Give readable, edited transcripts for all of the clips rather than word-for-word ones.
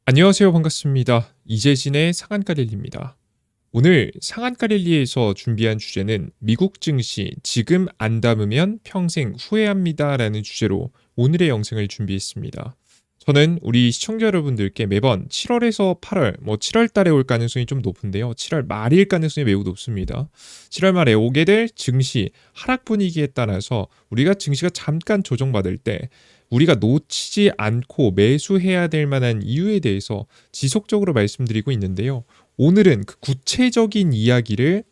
안녕하세요. 반갑습니다. 이재진의 상한가릴리입니다. 오늘 상한가릴리에서 준비한 주제는 미국 증시 지금 안 담으면 평생 후회합니다 라는 주제로 오늘의 영상을 준비했습니다. 저는 우리 시청자 여러분들께 매번 7월에서 8월, 7월 달에 올 가능성이 좀 높은데요. 7월 말일 가능성이 매우 높습니다. 7월 말에 오게 될 증시 하락 분위기에 따라서 우리가 증시가 잠깐 조정받을 때 우리가 놓치지 않고 매수해야 될 만한 이유에 대해서 지속적으로 말씀드리고 있는데요. 오늘은 그 구체적인 이야기를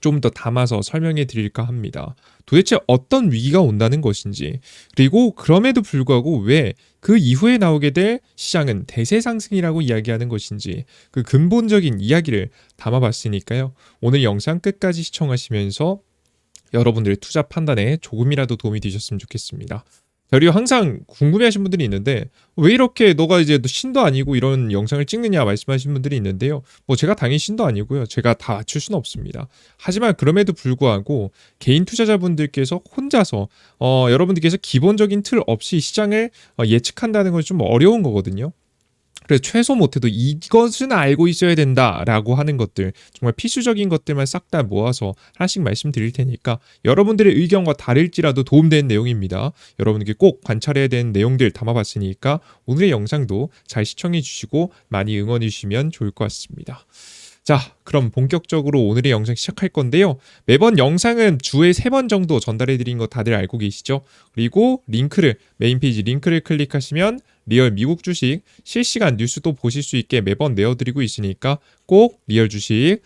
좀 더 담아서 설명해 드릴까 합니다. 도대체 어떤 위기가 온다는 것인지, 그리고 그럼에도 불구하고 왜 그 이후에 나오게 될 시장은 대세 상승이라고 이야기하는 것인지 그 근본적인 이야기를 담아봤으니까요. 오늘 영상 끝까지 시청하시면서 여러분들의 투자 판단에 조금이라도 도움이 되셨으면 좋겠습니다. 그리고 항상 궁금해하시는 분들이 있는데 왜 이렇게 너가 이제 신도 아니고 이런 영상을 찍느냐 말씀하시는 분들이 있는데요. 제가 당연히 신도 아니고요. 제가 다 맞출 수는 없습니다. 하지만 그럼에도 불구하고 개인 투자자분들께서 혼자서 여러분들께서 기본적인 틀 없이 시장을 예측한다는 건 좀 어려운 거거든요. 그래서 최소 못해도 이것은 알고 있어야 된다라고 하는 것들, 정말 필수적인 것들만 싹 다 모아서 하나씩 말씀드릴 테니까 여러분들의 의견과 다를지라도 도움되는 내용입니다. 여러분에게 꼭 관찰해야 되는 내용들 담아봤으니까 오늘의 영상도 잘 시청해 주시고 많이 응원해 주시면 좋을 것 같습니다. 자, 그럼 본격적으로 오늘의 영상 시작할 건데요. 매번 영상은 주에 3번 정도 전달해 드린 거 다들 알고 계시죠? 그리고 메인 페이지 링크를 클릭하시면 리얼 미국 주식 실시간 뉴스도 보실 수 있게 매번 내어드리고 있으니까 꼭 리얼 주식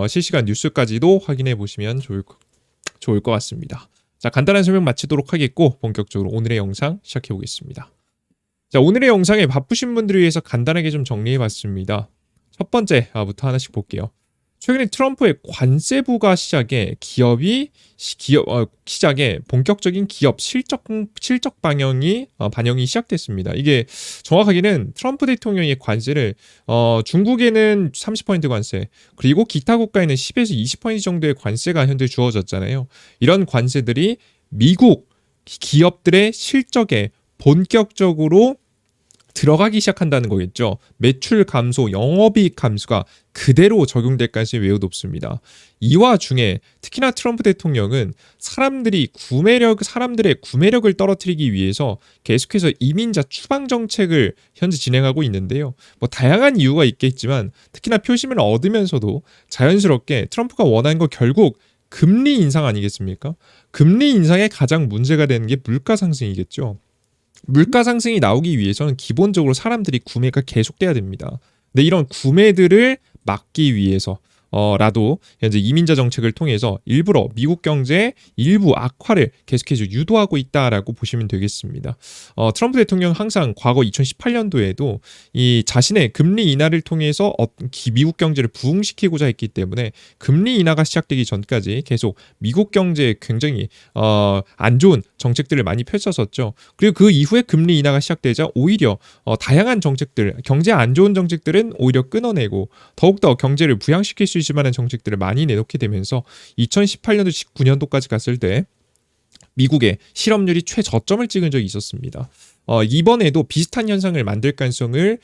실시간 뉴스까지도 확인해 보시면 좋을 것 같습니다. 자, 간단한 설명 마치도록 하겠고 본격적으로 오늘의 영상 시작해 보겠습니다. 자, 오늘의 영상에 바쁘신 분들을 위해서 간단하게 좀 정리해 봤습니다. 첫 번째부터 하나씩 볼게요. 최근에 트럼프의 관세 부과 시작에 시작에 본격적인 기업 실적 반영이 시작됐습니다. 이게 정확하게는 트럼프 대통령의 관세를 중국에는 30% 관세, 그리고 기타 국가에는 10에서 20% 정도의 관세가 현재 주어졌잖아요. 이런 관세들이 미국 기업들의 실적에 본격적으로 들어가기 시작한다는 거겠죠. 매출 감소, 영업이익 감소가 그대로 적용될 가능성이 매우 높습니다. 이 와중에 특히나 트럼프 대통령은 사람들의 구매력을 떨어뜨리기 위해서 계속해서 이민자 추방 정책을 현재 진행하고 있는데요. 다양한 이유가 있겠지만 특히나 표심을 얻으면서도 자연스럽게 트럼프가 원하는 거 결국 금리 인상 아니겠습니까? 금리 인상에 가장 문제가 되는 게 물가 상승이겠죠. 물가 상승이 나오기 위해서는 기본적으로 사람들이 구매가 계속돼야 됩니다. 근데 이런 구매들을 막기 위해서 라도 현재 이민자 정책을 통해서 일부러 미국 경제의 일부 악화를 계속해서 유도하고 있다라고 보시면 되겠습니다. 트럼프 대통령 항상 과거 2018년도에도 이 자신의 금리 인하를 통해서 미국 경제를 부흥시키고자 했기 때문에 금리 인하가 시작되기 전까지 계속 미국 경제에 굉장히 안 좋은 정책들을 많이 펼쳤었죠. 그리고 그 이후에 금리 인하가 시작되자 오히려 다양한 정책들, 경제 안 좋은 정책들은 오히려 끊어내고 더욱더 경제를 부양시킬 수 있을 만한 정책들을 많이 내놓게 되면서 2018년도 19년도까지 갔을 때 미국의 실업률이 최저점을 찍은 적이 있었습니다. 이번에도 비슷한 현상을 만들 가능성을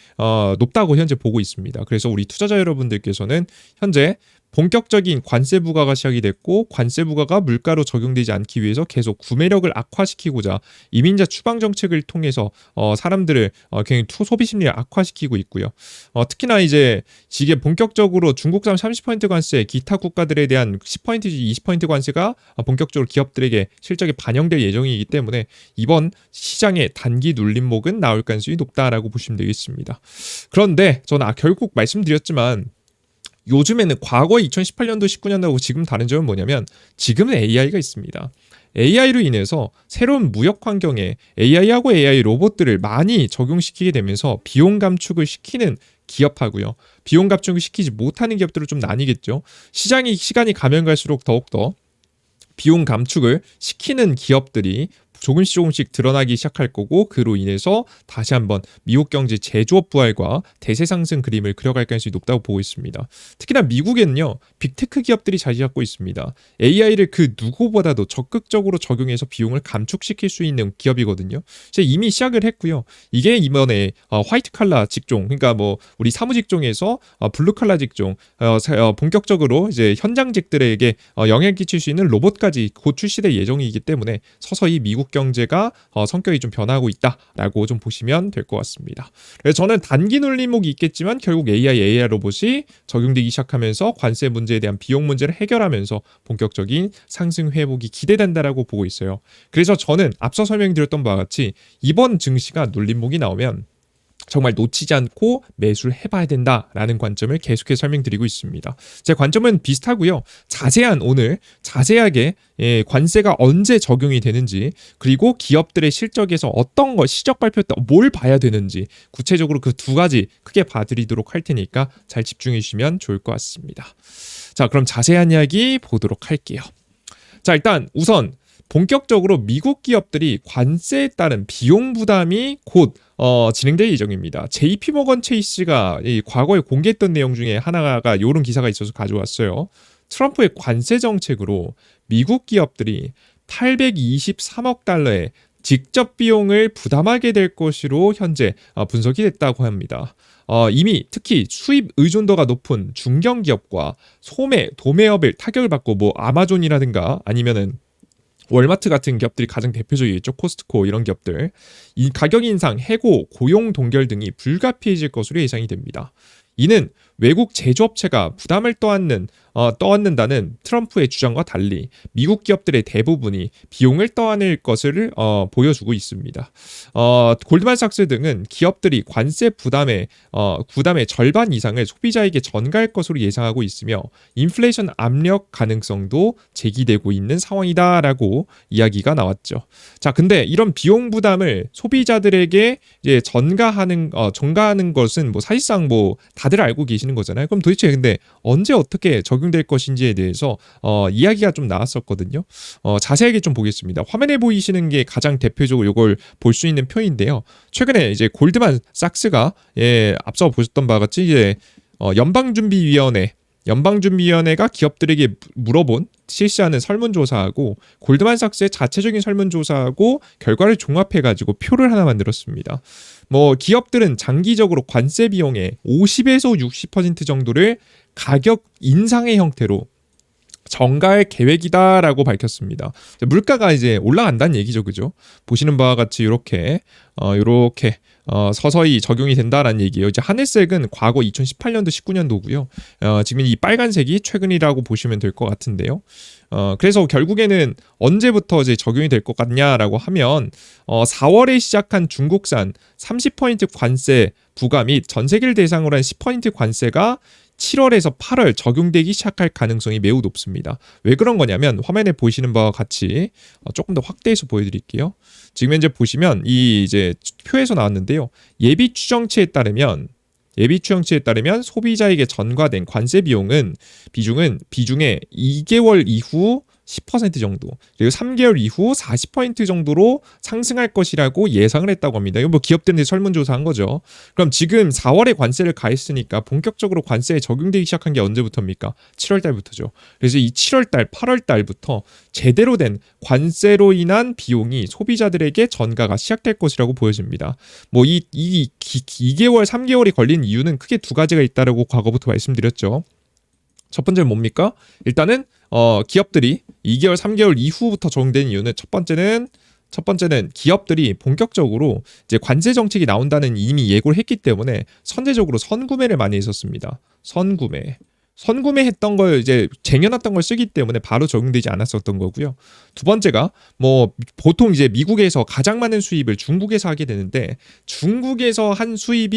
높다고 현재 보고 있습니다. 그래서 우리 투자자 여러분들께서는 현재 본격적인 관세 부과가 시작이 됐고 관세 부과가 물가로 적용되지 않기 위해서 계속 구매력을 악화시키고자 이민자 추방 정책을 통해서 사람들을 굉장히 소비 심리를 악화시키고 있고요. 특히나 이제 이게 본격적으로 중국산 30% 관세, 기타 국가들에 대한 10% 20% 관세가 본격적으로 기업들에게 실적에 반영될 예정이기 때문에 이번 시장의 단기 눌림목은 나올 가능성이 높다라고 보시면 되겠습니다. 그런데 저는 결국 말씀드렸지만 요즘에는 과거 2018년도 19년도하고 지금 다른 점은 뭐냐면 지금은 AI가 있습니다. AI로 인해서 새로운 무역 환경에 AI하고 AI 로봇들을 많이 적용시키게 되면서 비용 감축을 시키는 기업하고요. 비용 감축을 시키지 못하는 기업들로 좀 나뉘겠죠. 시간이 가면 갈수록 더욱더 비용 감축을 시키는 기업들이 조금씩 드러나기 시작할 거고, 그로 인해서 다시 한번 미국 경제 제조업 부활과 대세 상승 그림을 그려갈 가능성이 높다고 보고 있습니다. 특히나 미국에는요, 빅테크 기업들이 자리 잡고 있습니다. AI를 그 누구보다도 적극적으로 적용해서 비용을 감축시킬 수 있는 기업이거든요. 이미 시작을 했고요. 이게 이번에 화이트 칼라 직종, 그러니까 뭐 우리 사무 직종에서 블루 칼라 직종, 본격적으로 이제 현장직들에게 영향을 끼칠 수 있는 로봇까지 곧 출시될 예정이기 때문에 서서히 미국 경제가 성격이 좀 변하고 있다라고 좀 보시면 될 것 같습니다. 그래서 저는 단기 눌림목이 있겠지만 결국 AI 로봇이 적용되기 시작하면서 관세 문제에 대한 비용 문제를 해결하면서 본격적인 상승 회복이 기대된다라고 보고 있어요. 그래서 저는 앞서 설명드렸던 바와 같이 이번 증시가 눌림목이 나오면 정말 놓치지 않고 매수를 해봐야 된다라는 관점을 계속해서 설명드리고 있습니다. 제 관점은 비슷하고요. 자세하게 관세가 언제 적용이 되는지, 그리고 기업들의 실적에서 어떤 거 실적 발표 때 뭘 봐야 되는지 구체적으로 그 두 가지 크게 봐드리도록 할 테니까 잘 집중해 주시면 좋을 것 같습니다. 자, 그럼 자세한 이야기 보도록 할게요. 자, 일단 우선 본격적으로 미국 기업들이 관세에 따른 비용 부담이 곧 진행될 예정입니다. JP모건 체이스가 과거에 공개했던 내용 중에 하나가 이런 기사가 있어서 가져왔어요. 트럼프의 관세 정책으로 미국 기업들이 823억 달러의 직접 비용을 부담하게 될 것으로 현재 분석이 됐다고 합니다. 이미 특히 수입 의존도가 높은 중견기업과 도매업을 타격을 받고 뭐 아마존이라든가 아니면은 월마트 같은 기업들이 가장 대표적이겠죠. 코스트코 이런 기업들. 이 가격 인상, 해고, 고용 동결 등이 불가피해질 것으로 예상이 됩니다. 이는 외국 제조업체가 부담을 떠안는다는 트럼프의 주장과 달리 미국 기업들의 대부분이 비용을 떠안을 것을 보여주고 있습니다. 골드만삭스 등은 기업들이 관세 부담의 절반 이상을 소비자에게 전가할 것으로 예상하고 있으며 인플레이션 압력 가능성도 제기되고 있는 상황이다라고 이야기가 나왔죠. 자, 근데 이런 비용 부담을 소비자들에게 이제 전가하는 것은 뭐 사실상 뭐 다들 알고 계시는 거잖아요. 그럼 도대체 근데 언제 어떻게 적용될 것인지에 대해서 이야기가 좀 나왔었거든요. 자세하게 좀 보겠습니다. 화면에 보이시는 게 가장 대표적으로 이걸 볼 수 있는 표인데요. 최근에 이제 골드만삭스가 앞서 보셨던 바와 같이 이제 연방준비위원회가 기업들에게 실시하는 설문조사하고 골드만삭스의 자체적인 설문조사하고 결과를 종합해가지고 표를 하나 만들었습니다. 뭐 기업들은 장기적으로 관세 비용의 50에서 60% 정도를 가격 인상의 형태로 전가할 계획이다라고 밝혔습니다. 물가가 이제 올라간다는 얘기죠, 그죠? 보시는 바와 같이 이렇게 서서히 적용이 된다라는 얘기예요. 이제 하늘색은 과거 2018년도, 19년도고요. 지금 이 빨간색이 최근이라고 보시면 될 것 같은데요. 그래서 결국에는 언제부터 이제 적용이 될 것 같냐라고 하면 4월에 시작한 중국산 30% 관세 부과 및 전 세계를 대상으로 한 10% 관세가 7월에서 8월 적용되기 시작할 가능성이 매우 높습니다. 왜 그런 거냐면 화면에 보시는 바와 같이 조금 더 확대해서 보여드릴게요. 지금 현재 보시면 이 이제 표에서 나왔는데요. 예비 추정치에 따르면 소비자에게 전가된 관세 비중은 2개월 이후 10% 정도, 그리고 3개월 이후 40% 정도로 상승할 것이라고 예상을 했다고 합니다. 이거 뭐 기업들한테 설문조사한 거죠. 그럼 지금 4월에 관세를 가했으니까 본격적으로 관세에 적용되기 시작한 게 언제부터입니까? 7월 달부터죠. 그래서 이 7월 달, 8월 달부터 제대로 된 관세로 인한 비용이 소비자들에게 전가가 시작될 것이라고 보여집니다. 뭐 2개월, 3개월이 걸린 이유는 크게 두 가지가 있다라고 과거부터 말씀드렸죠. 첫 번째는 뭡니까? 일단은 기업들이 2개월, 3개월 이후부터 적용된 이유는 첫 번째는 기업들이 본격적으로 이제 관세 정책이 나온다는 이미 예고를 했기 때문에 선제적으로 선구매를 많이 했었습니다. 선구매했던 걸 이제 쟁여놨던 걸 쓰기 때문에 바로 적용되지 않았었던 거고요. 두 번째가 뭐 보통 이제 미국에서 가장 많은 수입을 중국에서 하게 되는데 중국에서 한 수입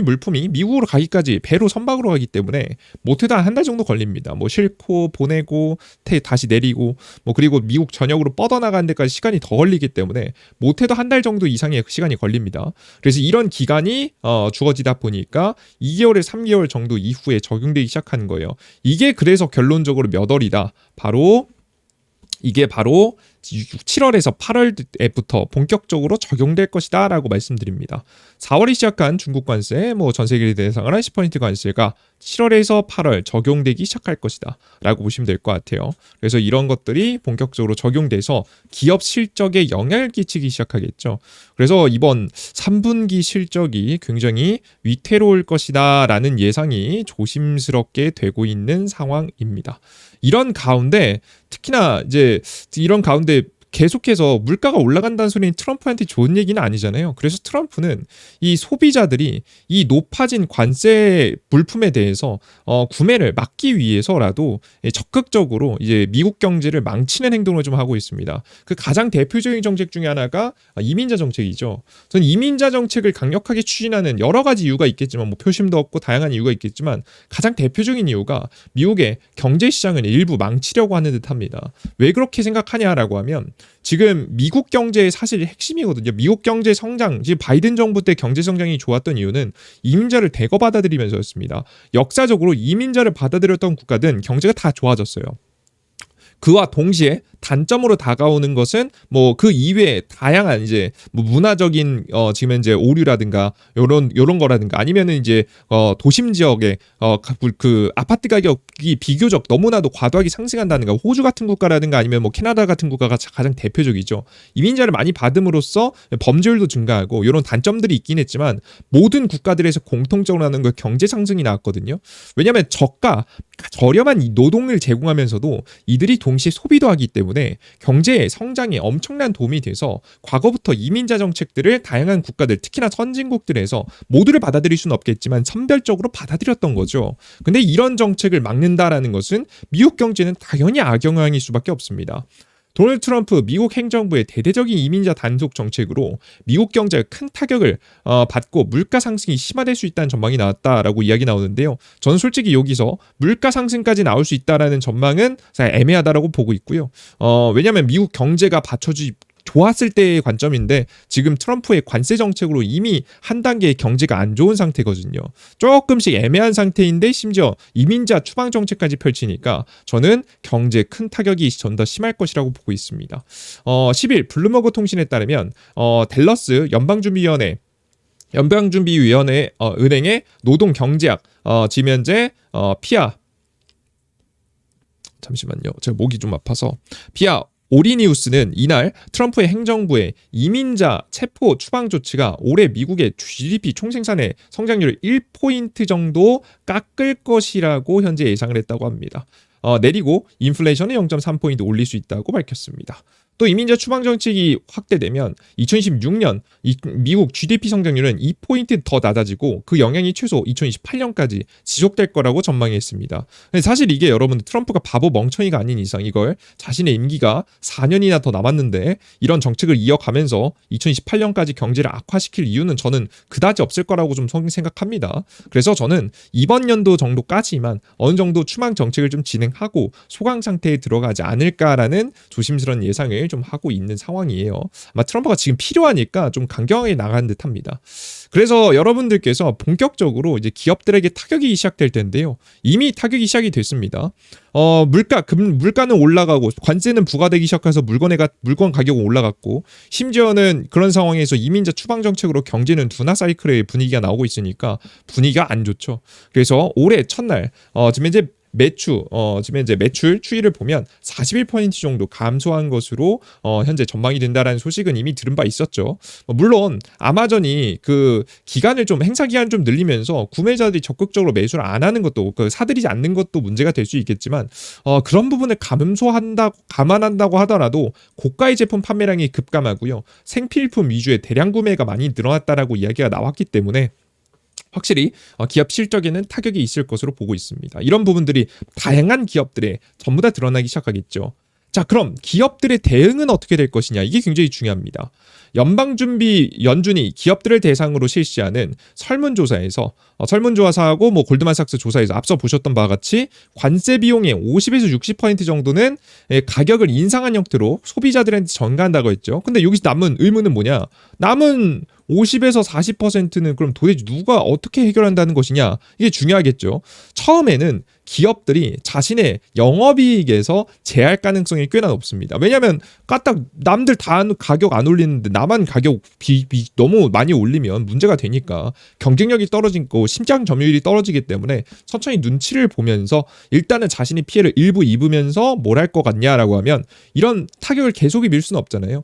물품이 미국으로 가기까지 배로 선박으로 가기 때문에 못해도 한 달 정도 걸립니다. 뭐 싣고 보내고 다시 내리고 뭐 그리고 미국 전역으로 뻗어나가는 데까지 시간이 더 걸리기 때문에 못해도 한 달 정도 이상의 시간이 걸립니다. 그래서 이런 기간이 주어지다 보니까 2개월에서 3개월 정도 이후에 적용되기 시작하는 거예요. 이게 그래서 결론적으로 몇 월이다. 이게 바로 7월에서 8월부터 본격적으로 적용될 것이다라고 말씀드립니다. 4월에 시작한 중국 관세, 전 세계를 대상으로 한 10% 관세가 7월에서 8월 적용되기 시작할 것이다 라고 보시면 될 것 같아요. 그래서 이런 것들이 본격적으로 적용돼서 기업 실적에 영향을 끼치기 시작하겠죠. 그래서 이번 3분기 실적이 굉장히 위태로울 것이다 라는 예상이 조심스럽게 되고 있는 상황입니다. 이런 가운데 특히나 이제 이런 가운데 계속해서 물가가 올라간다는 소리는 트럼프한테 좋은 얘기는 아니잖아요. 그래서 트럼프는 이 소비자들이 이 높아진 관세 물품에 대해서 구매를 막기 위해서라도 적극적으로 이제 미국 경제를 망치는 행동을 좀 하고 있습니다. 그 가장 대표적인 정책 중에 하나가 이민자 정책이죠. 저는 이민자 정책을 강력하게 추진하는 여러 가지 이유가 있겠지만 표심도 없고 다양한 이유가 있겠지만 가장 대표적인 이유가 미국의 경제 시장을 일부 망치려고 하는 듯합니다. 왜 그렇게 생각하냐라고 하면 지금 미국 경제의 사실 핵심이거든요. 미국 경제 성장, 지금 바이든 정부 때 경제 성장이 좋았던 이유는 이민자를 대거 받아들이면서였습니다. 역사적으로 이민자를 받아들였던 국가들은 경제가 다 좋아졌어요. 그와 동시에 단점으로 다가오는 것은 그 이외에 다양한 이제 문화적인 지금 이제 오류라든가 요런 거라든가 아니면은 이제 도심 지역에 그 아파트 가격이 비교적 너무나도 과도하게 상승한다든가 호주 같은 국가라든가 아니면 캐나다 같은 국가가 가장 대표적이죠. 이민자를 많이 받음으로써 범죄율도 증가하고 이런 단점들이 있긴 했지만 모든 국가들에서 공통적으로 하는 거 경제 상승이 나왔거든요. 왜냐하면 저렴한 이 노동을 제공하면서도 이들이 동시에 소비도 하기 때문에 경제의 성장에 엄청난 도움이 돼서 과거부터 이민자 정책들을 다양한 국가들 특히나 선진국들에서 모두를 받아들일 수는 없겠지만 선별적으로 받아들였던 거죠. 근데 이런 정책을 막는다라는 것은 미국 경제는 당연히 악영향일 수밖에 없습니다. 도널드 트럼프 미국 행정부의 대대적인 이민자 단속 정책으로 미국 경제가 큰 타격을 받고 물가 상승이 심화될 수 있다는 전망이 나왔다라고 이야기 나오는데요. 저는 솔직히 여기서 물가 상승까지 나올 수 있다라는 전망은 애매하다라고 보고 있고요. 왜냐하면 미국 경제가 좋았을 때의 관점인데 지금 트럼프의 관세 정책으로 이미 한 단계 경제가 안 좋은 상태거든요. 조금씩 애매한 상태인데 심지어 이민자 추방 정책까지 펼치니까 저는 경제에 큰 타격이 전 더 심할 것이라고 보고 있습니다. 10일 블룸버그 통신에 따르면 댈러스 연방준비위원회 은행의 노동 경제학 지금 현재 피아 잠시만요. 제가 목이 좀 아파서 피아 오리니우스는 이날 트럼프의 행정부의 이민자 체포 추방 조치가 올해 미국의 GDP 총생산의 성장률을 1포인트 정도 깎을 것이라고 현재 예상을 했다고 합니다. 내리고 인플레이션을 0.3포인트 올릴 수 있다고 밝혔습니다. 또 이민자 추방 정책이 확대되면 2016년 미국 GDP 성장률은 2포인트 더 낮아지고 그 영향이 최소 2028년까지 지속될 거라고 전망했습니다. 사실 이게 여러분 트럼프가 바보 멍청이가 아닌 이상 이걸 자신의 임기가 4년이나 더 남았는데 이런 정책을 이어가면서 2028년까지 경제를 악화시킬 이유는 저는 그다지 없을 거라고 좀 생각합니다. 그래서 저는 이번 연도 정도까지만 어느 정도 추방 정책을 좀 진행하고 소강 상태에 들어가지 않을까라는 조심스러운 예상을 좀 하고 있는 상황이에요. 아마 트럼프가 지금 필요하니까 좀 강경하게 나가는 듯합니다. 그래서 여러분들께서 본격적으로 이제 기업들에게 타격이 시작될 텐데요. 이미 타격이 시작이 됐습니다. 물가는 올라가고 관세는 부과되기 시작해서 물건 가격은 올라갔고 심지어는 그런 상황에서 이민자 추방 정책으로 경제는 둔화 사이클의 분위기가 나오고 있으니까 분위기가 안 좋죠. 그래서 올해 첫날 지금 현재 매출 추이를 보면 41% 정도 감소한 것으로 현재 전망이 된다라는 소식은 이미 들은 바 있었죠. 물론 아마존이 그 행사 기간을 좀 늘리면서 구매자들이 적극적으로 매수를 안 하는 것도 사들이지 않는 것도 문제가 될 수 있겠지만 그런 부분을 감안한다고 하더라도 고가의 제품 판매량이 급감하고요. 생필품 위주의 대량 구매가 많이 늘어났다라고 이야기가 나왔기 때문에 확실히 기업 실적에는 타격이 있을 것으로 보고 있습니다. 이런 부분들이 다양한 기업들에 전부 다 드러나기 시작하겠죠. 자, 그럼 기업들의 대응은 어떻게 될 것이냐? 이게 굉장히 중요합니다. 연방준비 연준이 기업들을 대상으로 실시하는 설문조사에서 설문조사하고 뭐 골드만삭스 조사에서 앞서 보셨던 바와 같이 관세 비용의 50에서 60% 정도는 가격을 인상한 형태로 소비자들한테 전가한다고 했죠. 근데 여기서 남은 의문은 뭐냐? 남은 50에서 40%는 그럼 도대체 누가 어떻게 해결한다는 것이냐? 이게 중요하겠죠. 처음에는 기업들이 자신의 영업이익에서 제할 가능성이 꽤나 높습니다. 왜냐하면 까딱 남들 다 가격 안 올리는데 나만 가격 너무 많이 올리면 문제가 되니까 경쟁력이 떨어지고 심장 점유율이 떨어지기 때문에 천천히 눈치를 보면서 일단은 자신이 피해를 일부 입으면서 뭘 할 것 같냐라고 하면 이런 타격을 계속 입을 수는 없잖아요.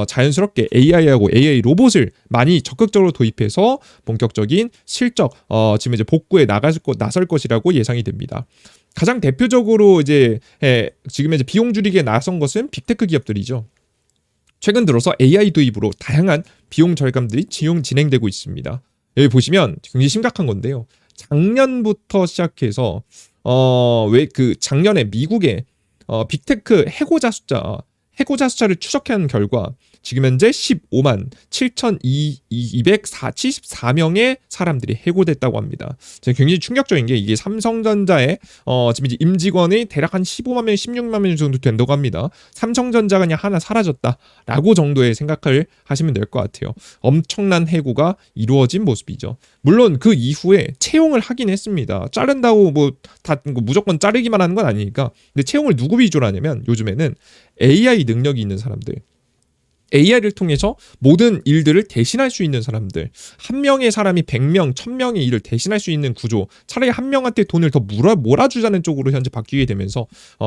자연스럽게 AI하고 AI 로봇을 많이 적극적으로 도입해서 본격적인 실적 지금 이제 복구에 나설 것이라고 예상이 됩니다. 가장 대표적으로 이제 지금 이제 비용 줄이기에 나선 것은 빅테크 기업들이죠. 최근 들어서 AI 도입으로 다양한 비용 절감들이 진행되고 있습니다. 여기 보시면 굉장히 심각한 건데요. 작년부터 시작해서 왜 그 작년에 미국의 빅테크 해고자 숫자를 추적한 결과 지금 현재 15만 7,274명의 사람들이 해고됐다고 합니다. 굉장히 충격적인 게 이게 삼성전자의 지금 이제 임직원이 대략 한 15만 명, 16만 명 정도 된다고 합니다. 삼성전자가 그냥 하나 사라졌다라고 정도의 생각을 하시면 될 것 같아요. 엄청난 해고가 이루어진 모습이죠. 물론 그 이후에 채용을 하긴 했습니다. 자른다고 뭐 다 무조건 자르기만 하는 건 아니니까. 근데 채용을 누구 위주로 하냐면 요즘에는 AI 능력이 있는 사람들, AI를 통해서 모든 일들을 대신할 수 있는 사람들, 한 명의 사람이 100명, 1000명의 일을 대신할 수 있는 구조, 차라리 한 명한테 돈을 더 몰아주자는 쪽으로 현재 바뀌게 되면서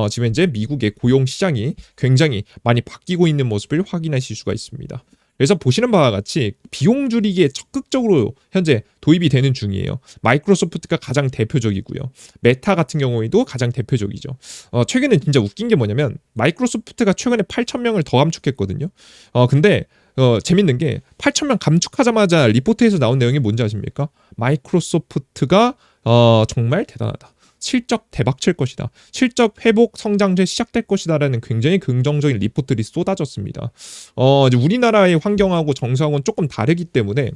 지금 현재 미국의 고용 시장이 굉장히 많이 바뀌고 있는 모습을 확인하실 수가 있습니다. 그래서 보시는 바와 같이 비용 줄이기에 적극적으로 현재 도입이 되는 중이에요. 마이크로소프트가 가장 대표적이고요. 메타 같은 경우에도 가장 대표적이죠. 최근에 진짜 웃긴 게 뭐냐면 마이크로소프트가 최근에 8,000명을 더 감축했거든요. 근데 재밌는 게 8,000명 감축하자마자 리포트에서 나온 내용이 뭔지 아십니까? 마이크로소프트가 정말 대단하다. 실적 대박 칠 것이다. 실적 회복 성장세 시작될 것이다라는 굉장히 긍정적인 리포트들이 쏟아졌습니다. 이제 우리나라의 환경하고 정서하고는 조금 다르기 때문에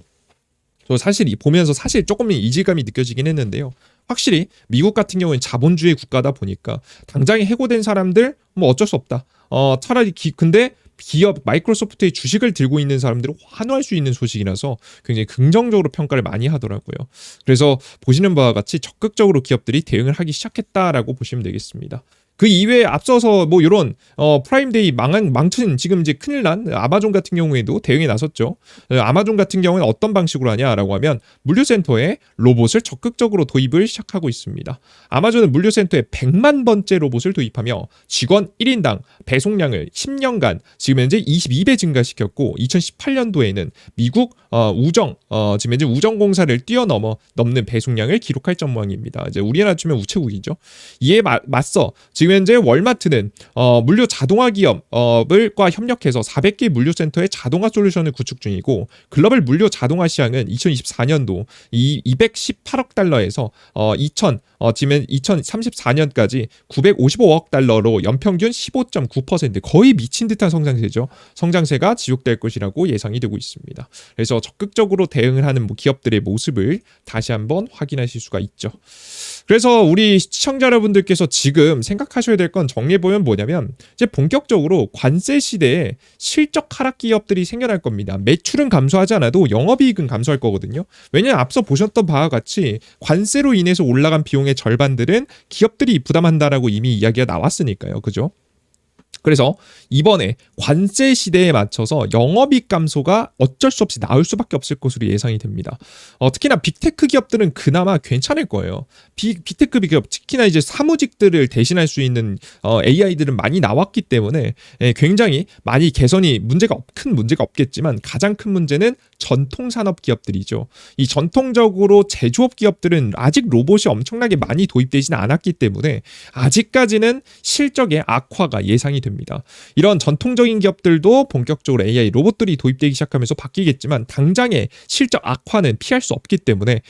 저 사실 보면서 사실 조금 이질감이 느껴지긴 했는데요. 확실히 미국 같은 경우는 자본주의 국가다 보니까 당장에 해고된 사람들 뭐 어쩔 수 없다. 차라리 근데 기업 마이크로소프트의 주식을 들고 있는 사람들을 환호할 수 있는 소식이라서 굉장히 긍정적으로 평가를 많이 하더라고요. 그래서 보시는 바와 같이 적극적으로 기업들이 대응을 하기 시작했다라고 보시면 되겠습니다. 그 이외에 앞서서 뭐 이런 프라임데이 망친 지금 이제 큰일 난 아마존 같은 경우에도 대응에 나섰죠. 아마존 같은 경우는 어떤 방식으로 하냐라고 하면 물류센터에 로봇을 적극적으로 도입을 시작하고 있습니다. 아마존은 물류센터에 100만 번째 로봇을 도입하며 직원 1인당 배송량을 10년간 지금 현재 22배 증가시켰고 2018년도에는 미국 지금 현재 우정공사를 뛰어넘는 배송량을 기록할 전망입니다. 이제 우리나라 치면 우체국이죠. 이에 맞서 지금 현재 월마트는 물류 자동화 기업과 협력해서 400개 물류센터의 자동화 솔루션을 구축 중이고 글로벌 물류 자동화 시장은 2024년도 218억 달러에서 지금 2034년까지 955억 달러로 연평균 15.9% 거의 미친 듯한 성장세죠. 성장세가 지속될 것이라고 예상이 되고 있습니다. 그래서 적극적으로 대응을 하는 기업들의 모습을 다시 한번 확인하실 수가 있죠. 그래서 우리 시청자 여러분들께서 지금 생각하셔야 될 건 정리해보면 뭐냐면 이제 본격적으로 관세 시대에 실적 하락 기업들이 생겨날 겁니다. 매출은 감소하지 않아도 영업이익은 감소할 거거든요. 왜냐하면 앞서 보셨던 바와 같이 관세로 인해서 올라간 비용의 절반들은 기업들이 부담한다라고 이미 이야기가 나왔으니까요. 그죠? 그래서 이번에 관세 시대에 맞춰서 영업이익 감소가 어쩔 수 없이 나올 수밖에 없을 것으로 예상이 됩니다. 특히나 빅테크 기업들은 그나마 괜찮을 거예요. 빅테크 기업, 특히나 이제 사무직들을 대신할 수 있는 AI들은 많이 나왔기 때문에 굉장히 많이 개선이 큰 문제가 없겠지만 가장 큰 문제는 전통 산업 기업들이죠. 이 전통적으로 제조업 기업들은 아직 로봇이 엄청나게 많이 도입되지는 않았기 때문에 아직까지는 실적의 악화가 예상이 됩니다. 이런 전통적인 기업들도 본격적으로 AI 로봇들이 도입되기 시작하면서 바뀌겠지만 당장의 실적 악화는 피할 수 없기 때문에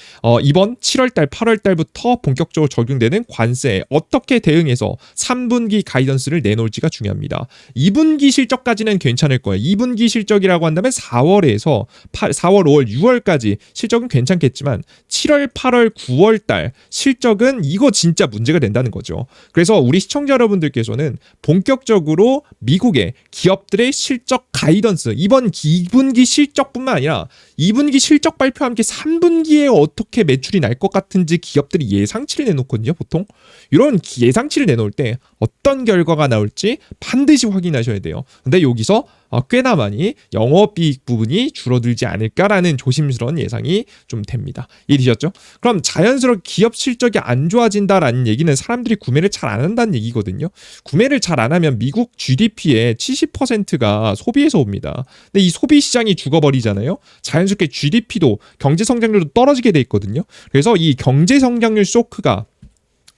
이번 7월달, 8월달부터 본격적으로 적용되는 관세에 어떻게 대응해서 3분기 가이던스를 내놓을지가 중요합니다. 2분기 실적까지는 괜찮을 거예요. 2분기 실적이라고 한다면 4월에서 4월, 5월, 6월까지 실적은 괜찮겠지만 7월, 8월, 9월달 실적은 이거 진짜 문제가 된다는 거죠. 그래서 우리 시청자 여러분들께서는 본격적으로 미국의 기업들의 실적 가이던스, 이번 2분기 실적뿐만 아니라 2분기 실적 발표와 함께 3분기에 어떻게 매출이 날 것 같은지 기업들이 예상치를 내놓거든요. 보통 이런 예상치를 내놓을 때 어떤 결과가 나올지 반드시 확인하셔야 돼요. 근데 여기서 꽤나 많이 영업이익 부분이 줄어들지 않을까라는 조심스러운 예상이 좀 됩니다. 이해되셨죠? 그럼 자연스럽게 기업 실적이 안 좋아진다라는 얘기는 사람들이 구매를 잘 안 한다는 얘기거든요. 구매를 잘 안 하면 미국 GDP의 70%가 소비에서 옵니다. 근데 이 소비 시장이 죽어버리잖아요. 자연스럽게 GDP도 경제 성장률도 떨어지게 돼 있거든요. 그래서 이 경제 성장률 쇼크가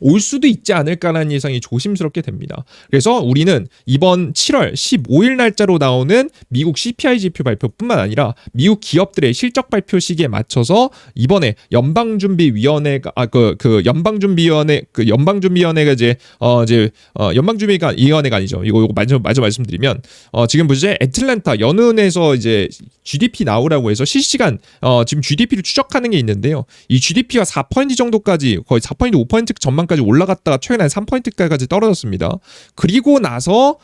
올 수도 있지 않을까라는 예상이 조심스럽게 됩니다. 그래서 우리는 이번 7월 15일 날짜로 나오는 미국 CPI 지표 발표뿐만 아니라 미국 기업들의 실적 발표 시기에 맞춰서 이번에 연방준비위원회가 연방준비위원회가 이제 연방준비위원회가 아니죠. 이거 마저 말씀드리면 지금 뭐지? 애틀랜타 연은에서 이제 GDP 나오라고 해서 실시간 지금 GDP를 추적하는 게 있는데요. 이 GDP가 4% 정도까지 거의 4% 5% 전망까지 올라갔다가 최근에 한 3%까지 떨어졌습니다. 그리고 나서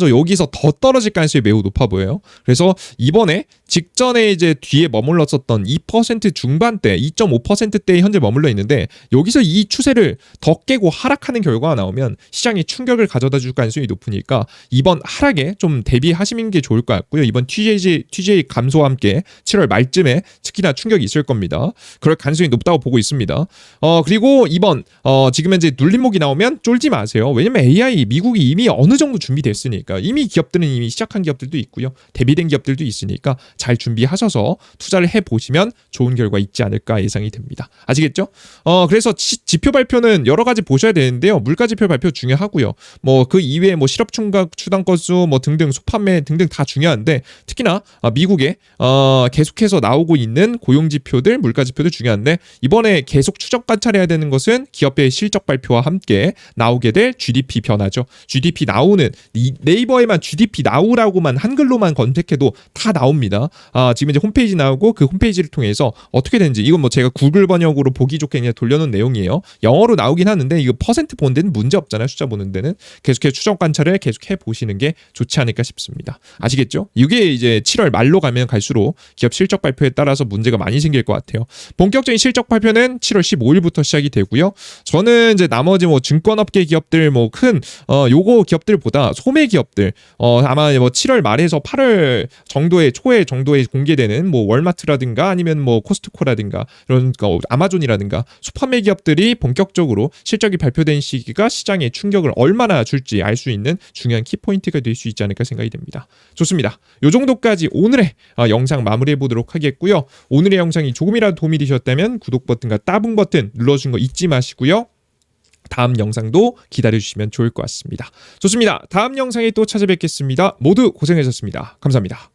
여기서 더 떨어질 가능성이 매우 높아 보여요. 그래서 이번에 직전에 이제 뒤에 머물렀었던 2% 중반대, 2.5%대에 현재 머물러 있는데 여기서 이 추세를 더 깨고 하락하는 결과가 나오면 시장에 충격을 가져다 줄 가능성이 높으니까 이번 하락에 좀 대비하시는 게 좋을 것 같고요. 이번 TJ 감소와 함께 7월 말쯤에 특히나 충격이 있을 겁니다. 그럴 가능성이 높다고 보고 있습니다. 그리고 이번 지금 현재 눌림목이 나오면 쫄지 마세요. 왜냐면 AI 미국이 이미 어느 정도 준비됐으니까 이미 기업들은 이미 시작한 기업들도 있고요. 대비된 기업들도 있으니까 잘 준비하셔서 투자를 해보시면 좋은 결과 있지 않을까 예상이 됩니다. 아시겠죠? 그래서 지표 발표는 여러 가지 보셔야 되는데요. 물가 지표 발표 중요하고요. 뭐 그 이외에 뭐 실업 추당 건수 뭐 등등 소판매 등등 다 중요한데 특히나 미국에 계속해서 나오고 있는 고용 지표들, 물가 지표들 중요한데 이번에 계속 추적 관찰해야 되는 것은 기업의 실적 발표와 함께 나오게 될 GDP 변화죠. GDP 나오는 네이버에만 GDP 나오라고만 한글로만 검색해도 다 나옵니다. 지금 이제 홈페이지 나오고 그 홈페이지를 통해서 어떻게 되는지 이건 뭐 제가 구글 번역으로 보기 좋게 그냥 돌려놓은 내용이에요. 영어로 나오긴 하는데 이거 퍼센트 보는 데는 문제 없잖아요. 숫자 보는 데는 계속해서 추적 관찰을 계속해 보시는 게 좋지 않을까 싶습니다. 아시겠죠? 이게 이제 7월 말로 가면 갈수록 기업 실적 발표에 따라서 문제가 많이 생길 것 같아요. 본격적인 실적 발표는 7월 15일부터 시작이 되고요. 저는 이제 나머지 뭐 증권업계 기업들 뭐 큰 요거 기업들보다 소매 기업들 아마 뭐 7월 말에서 8월 정도의 초에 정도에 공개되는 뭐 월마트라든가 아니면 뭐 코스트코라든가 이런 아마존이라든가 슈퍼매 기업들이 본격적으로 실적이 발표된 시기가 시장에 충격을 얼마나 줄지 알 수 있는 중요한 키포인트가 될 수 있지 않을까 생각이 됩니다. 좋습니다. 요 정도까지 오늘의 영상 마무리해 보도록 하겠고요. 오늘의 영상이 조금이라도 도움이 되셨다면 구독 버튼과 따봉 버튼 눌러주신 거 잊지 마시고요. 다음 영상도 기다려주시면 좋을 것 같습니다. 좋습니다. 다음 영상에 또 찾아뵙겠습니다. 모두 고생하셨습니다. 감사합니다.